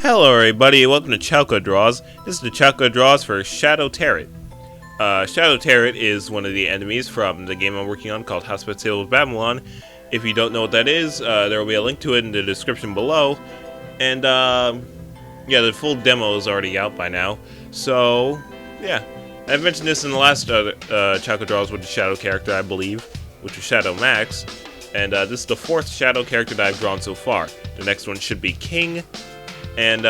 Hello everybody, welcome to Chaoko Draws. This is the Chaoko Draws for Shadow Turret. Shadow Turret is one of the enemies from the game I'm working on called Housepets of Babylon. If you don't know what that is, there will be a link to it in the description below. And yeah, the full demo is already out by now. So, yeah. I've mentioned this in the last Chaoko Draws with the Shadow character, I believe, which was Shadow Max. And this is the fourth Shadow character that I've drawn so far. The next one should be King. And,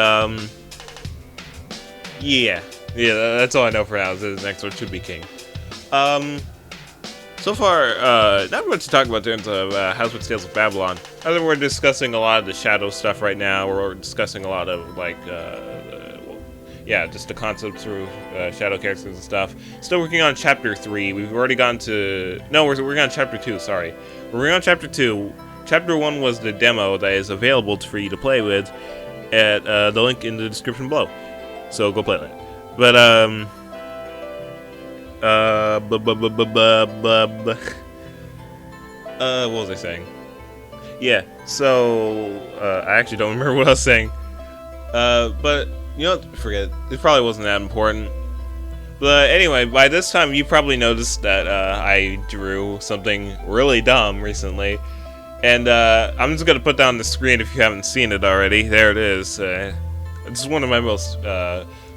yeah, that's all I know for now. The next one should be King. So far, not much to talk about in terms of Housepets of Babylon. Other than we're discussing a lot of the Shadow stuff right now. We're discussing a lot of, like, yeah, just the concepts through Shadow characters and stuff. Still working on Chapter 3. We've already gone to... No, we're working on Chapter 2, sorry. We're working on Chapter 2. Chapter 1 was the demo that is available for you to play with at the link in the description below. So go play that. But, what was I saying? Yeah, so, I actually don't remember what I was saying. But, you know what, forget it. It probably wasn't that important. But anyway, by this time you probably noticed that, I drew something really dumb recently. And, I'm just gonna put that on the screen if you haven't seen it already. There it is. It's one of my most,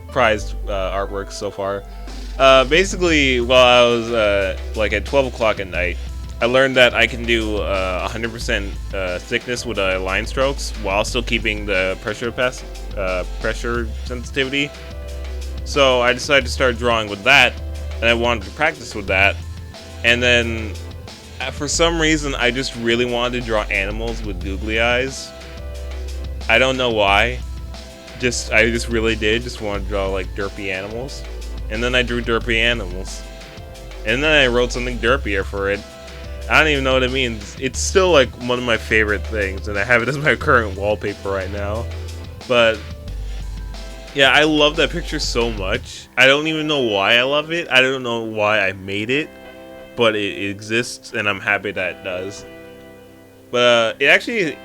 prized, artworks so far. Basically, while I was, like at 12 o'clock at night, I learned that I can do 100% thickness with line strokes while still keeping the pressure sensitivity. So I decided to start drawing with that, and I wanted to practice with that. And then, for some reason, I just really wanted to draw animals with googly eyes. I don't know why. I just really did. Just wanted to draw like derpy animals. And then I drew derpy animals. And then I wrote something derpier for it. I don't even know what it means. It's still like one of my favorite things, and I have it as my current wallpaper right now. But yeah, I love that picture so much. I don't even know why I love it. I don't know why I made it, but it exists, and I'm happy that it does. But it actually,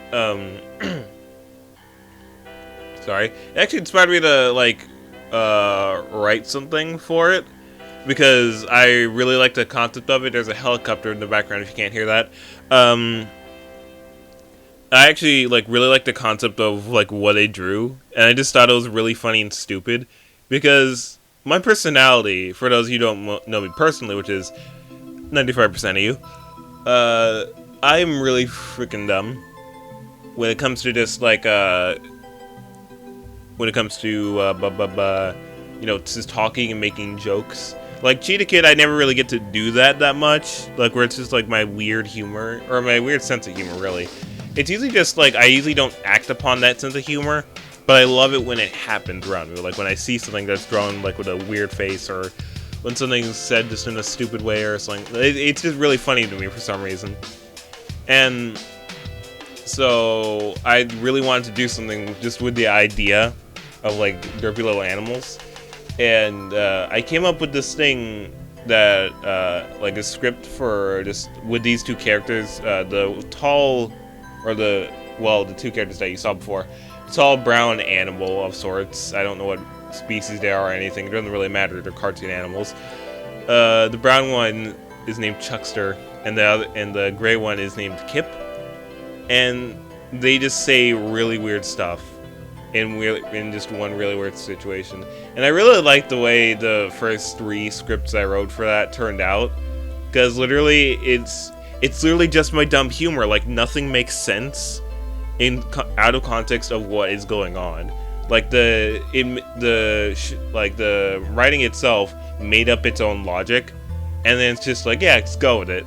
sorry, it actually inspired me to like write something for it. Because I really like the concept of it. There's a helicopter in the background if you can't hear that. I actually like really like the concept of like what I drew. And I just thought it was really funny and stupid. Because my personality, for those of you who don't know me personally, which is 95% of you, I'm really freaking dumb. When it comes to just like, when it comes to, you know, just talking and making jokes. Like, Cheetah Kid, I never really get to do that much. Like, where it's just, like, my weird humor. Or my weird sense of humor, really. It's usually just, like, I usually don't act upon that sense of humor. But I love it when it happens around me. Like, when I see something that's drawn, like, with a weird face. Or when something's said just in a stupid way or something. It's just really funny to me for some reason. And so, I really wanted to do something just with the idea of, like, derpy little animals. And I came up with this thing that, like a script for just with these two characters, the two characters that you saw before, tall brown animal of sorts. I don't know what species they are or anything. It doesn't really matter. They're cartoon animals. The brown one is named Chuckster, and the gray one is named Kip. And they just say really weird stuff. In just one really weird situation. And I really like the way the first 3 scripts I wrote for that turned out. Because literally, it's literally just my dumb humor. Like, nothing makes sense out of context of what is going on. Like, the writing itself made up its own logic. And then it's just like, yeah, let's go with it.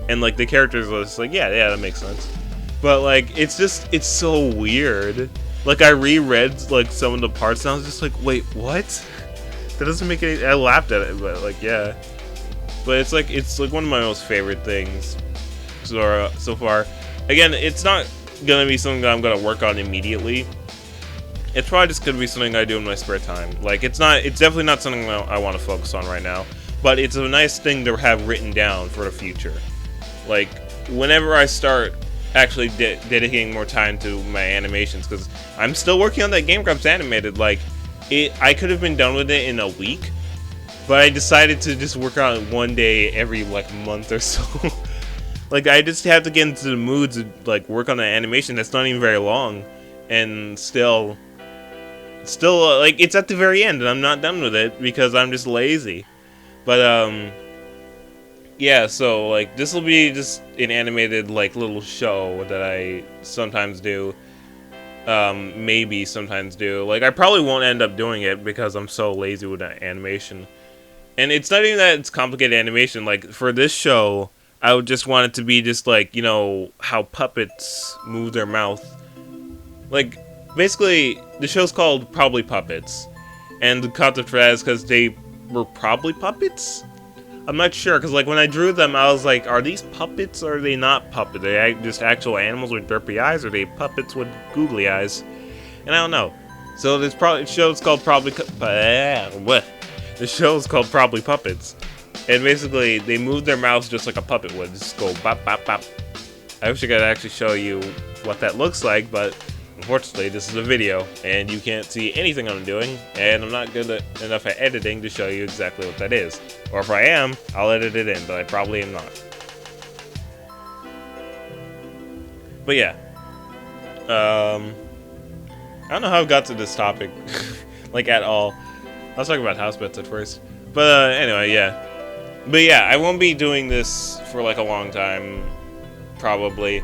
And, like, the characters are just like, yeah, that makes sense. But, like, it's so weird. Like, I reread, like, some of the parts, and I was just like, wait, what? That doesn't make any... I laughed at it, but, like, yeah. But it's like one of my most favorite things so far. Again, it's not gonna be something that I'm gonna work on immediately. It's probably just gonna be something I do in my spare time. Like, it's definitely not something that I want to focus on right now. But it's a nice thing to have written down for the future. Like, whenever I start actually dedicating more time to my animations, because I'm still working on that Game Grumps animated. Like, I could have been done with it in a week, but I decided to just work on it one day every like month or so. Like, I just have to get into the mood to like work on the animation that's not even very long, and still like it's at the very end and I'm not done with it because I'm just lazy. But yeah, so like this will be just an animated like little show that I sometimes do. Maybe sometimes do. Like, I probably won't end up doing it because I'm so lazy with that animation. And it's not even that it's complicated animation. Like, for this show, I would just want it to be just like, you know, how puppets move their mouth. Like, basically, the show's called Probably Puppets. And the concept for that is because they were probably puppets? I'm not sure, because like when I drew them, I was like, are these puppets or are they not puppets? Are they just actual animals with derpy eyes, or are they puppets with googly eyes? And I don't know. So this show's called Probably The show's called Probably Puppets. And basically, they move their mouths just like a puppet would. Just go bop, bop, bop. I wish I could actually show you what that looks like, but unfortunately, this is a video, and you can't see anything I'm doing, and I'm not good enough at editing to show you exactly what that is. Or if I am, I'll edit it in, but I probably am not. But yeah. I don't know how I got to this topic, like, at all. I was talking about Housepets at first. But anyway, yeah. But yeah, I won't be doing this for like a long time, probably.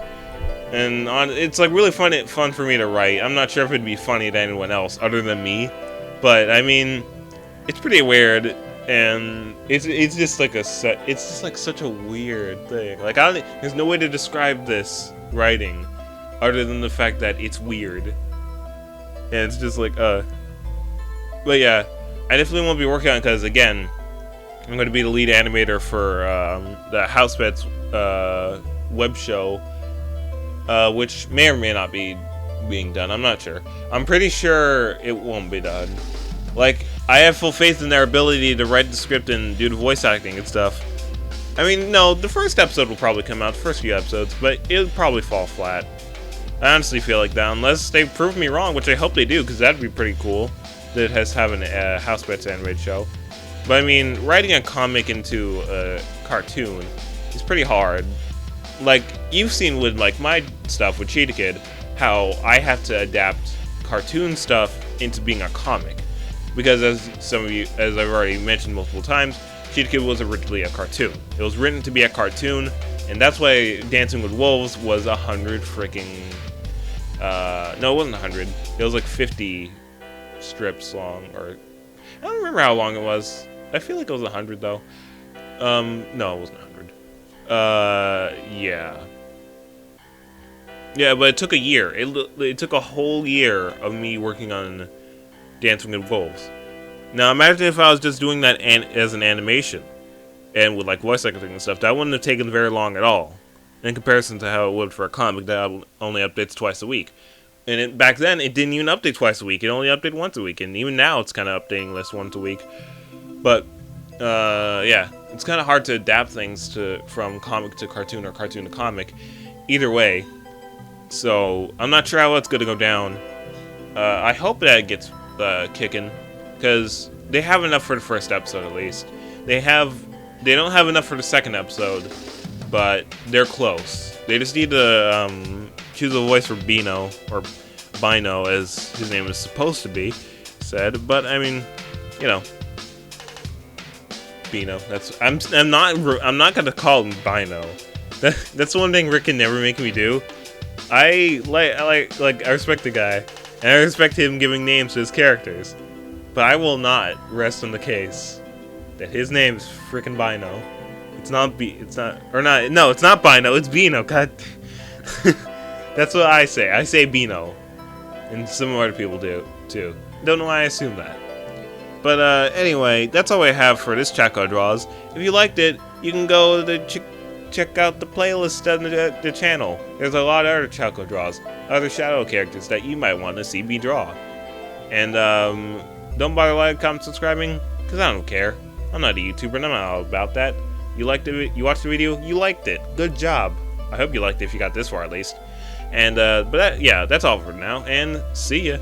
And it's like really fun for me to write. I'm not sure if it'd be funny to anyone else other than me, but I mean, it's pretty weird, and it's just like it's just like such a weird thing. Like, there's no way to describe this writing other than the fact that it's weird, and it's just like But yeah, I definitely won't be working on it because, again, I'm going to be the lead animator for the Housepets web show. Which may or may not be being done. I'm not sure. I'm pretty sure it won't be done. Like, I have full faith in their ability to write the script and do the voice acting and stuff. I mean, no, the first episode will probably come out, the first few episodes, but it'll probably fall flat. I honestly feel like that, unless they prove me wrong, which I hope they do, because that'd be pretty cool. That has having a Housepets animated show. But I mean, writing a comic into a cartoon is pretty hard. Like, you've seen with like my stuff with Cheetah Kid, how I have to adapt cartoon stuff into being a comic. Because as I've already mentioned multiple times, Cheetah Kid was originally a cartoon. It was written to be a cartoon, and that's why Dancing with Wolves was 100 freaking... no, it wasn't 100. It was like 50 strips long, or... I don't remember how long it was. I feel like it was 100, though. No, it wasn't 100. Yeah. Yeah, but it took a year. It took a whole year of me working on Dancing with Wolves. Now, imagine if I was just doing that as an animation, and with like voice acting and stuff. That wouldn't have taken very long at all, in comparison to how it would for a comic that only updates twice a week. And back then, it didn't even update twice a week. It only updated once a week, and even now, it's kind of updating less once a week. But yeah, it's kind of hard to adapt things from comic to cartoon or cartoon to comic, either way. So I'm not sure how that's gonna go down. I hope that it gets kicking, because they have enough for the first episode at least. They don't have enough for the second episode, but they're close. They just need to choose a voice for Bino, or Bino as his name is supposed to be said. But I mean, you know. Bino. I'm not gonna call him Bino. That's one thing Rick can never make me do. I respect the guy, and I respect him giving names to his characters, but I will not rest on the case that his name is frickin' Bino. It's not Bino. It's Bino. God, that's what I say. I say Bino, and some other people do too. Don't know why I assume that. But anyway, that's all I have for this Chaoko Draws. If you liked it, you can go to check out the playlist on the channel. There's a lot of other Chaoko Draws, other shadow characters that you might want to see me draw. And don't bother liking, commenting, subscribing, because I don't care. I'm not a YouTuber, and I'm not all about that. You watched the video, you liked it. Good job. I hope you liked it if you got this far at least. And, yeah, that's all for now, and see ya.